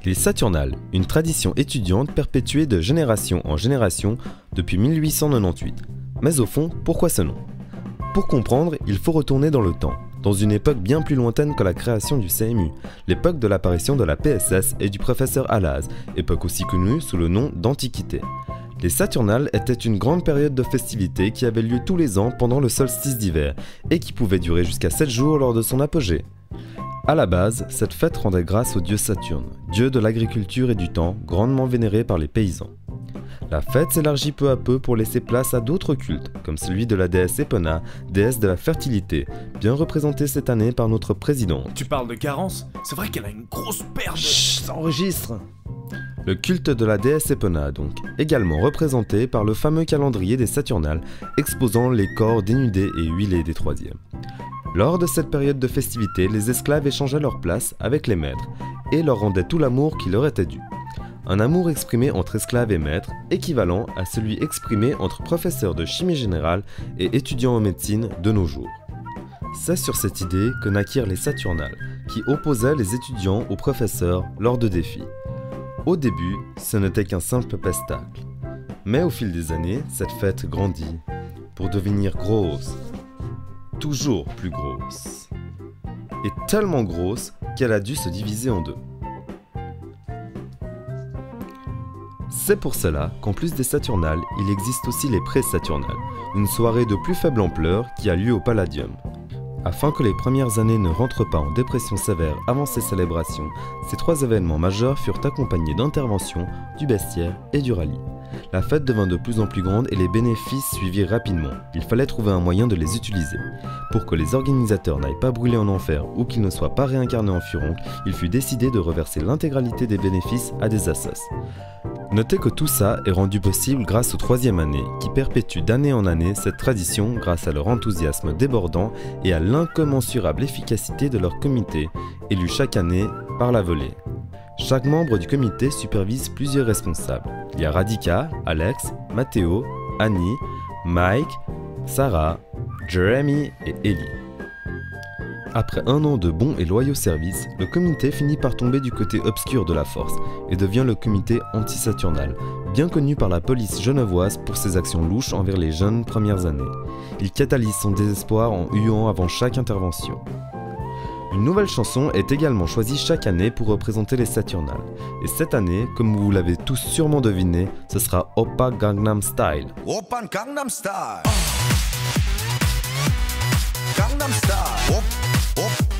Les Saturnales, une tradition étudiante perpétuée de génération en génération depuis 1898. Mais au fond, pourquoi ce nom? Pour comprendre, il faut retourner dans le temps, dans une époque bien plus lointaine que la création du CMU, l'époque de l'apparition de la PSS et du professeur Halaz, époque aussi connue sous le nom d'Antiquité. Les Saturnales étaient une grande période de festivités qui avait lieu tous les ans pendant le solstice d'hiver et qui pouvait durer jusqu'à 7 jours lors de son apogée. À la base, cette fête rendait grâce au dieu Saturne, dieu de l'agriculture et du temps, grandement vénéré par les paysans. La fête s'élargit peu à peu pour laisser place à d'autres cultes, comme celui de la déesse Epona, déesse de la fertilité, bien représentée cette année par notre présidente. Tu parles de Carence? C'est vrai qu'elle a une grosse paire de... Chut, ça enregistre! Le culte de la déesse Epona donc, également représenté par le fameux calendrier des Saturnales, exposant les corps dénudés et huilés des troisièmes. Lors de cette période de festivité, les esclaves échangeaient leur place avec les maîtres et leur rendaient tout l'amour qui leur était dû. Un amour exprimé entre esclaves et maîtres, équivalent à celui exprimé entre professeurs de chimie générale et étudiants en médecine de nos jours. C'est sur cette idée que naquirent les Saturnales, qui opposaient les étudiants aux professeurs lors de défis. Au début, ce n'était qu'un simple pestacle. Mais au fil des années, cette fête grandit pour devenir grosse. Toujours plus grosse. Et tellement grosse qu'elle a dû se diviser en deux. C'est pour cela qu'en plus des Saturnales, il existe aussi les pré-Saturnales, une soirée de plus faible ampleur qui a lieu au Palladium. Afin que les premières années ne rentrent pas en dépression sévère avant ces célébrations, ces trois événements majeurs furent accompagnés d'interventions, du bestiaire et du rallye. La fête devint de plus en plus grande et les bénéfices suivirent rapidement. Il fallait trouver un moyen de les utiliser. Pour que les organisateurs n'aillent pas brûler en enfer ou qu'ils ne soient pas réincarnés en furoncles, il fut décidé de reverser l'intégralité des bénéfices à des assos. Notez que tout ça est rendu possible grâce aux troisième années, qui perpétuent d'année en année cette tradition grâce à leur enthousiasme débordant et à l'incommensurable efficacité de leur comité, élu chaque année par la volée. Chaque membre du comité supervise plusieurs responsables. Il y a Radhika, Alex, Matteo, Annie, Mike, Sarah, Jeremy et Ellie. Après un an de bons et loyaux services, le comité finit par tomber du côté obscur de la force et devient le comité anti-saturnal, bien connu par la police genevoise pour ses actions louches envers les jeunes premières années. Il catalyse son désespoir en huant avant chaque intervention. Une nouvelle chanson est également choisie chaque année pour représenter les Saturnales. Et cette année, comme vous l'avez tous sûrement deviné, ce sera Oppa Gangnam Style. Oppa Gangnam Style. Gangnam Style. Op, op.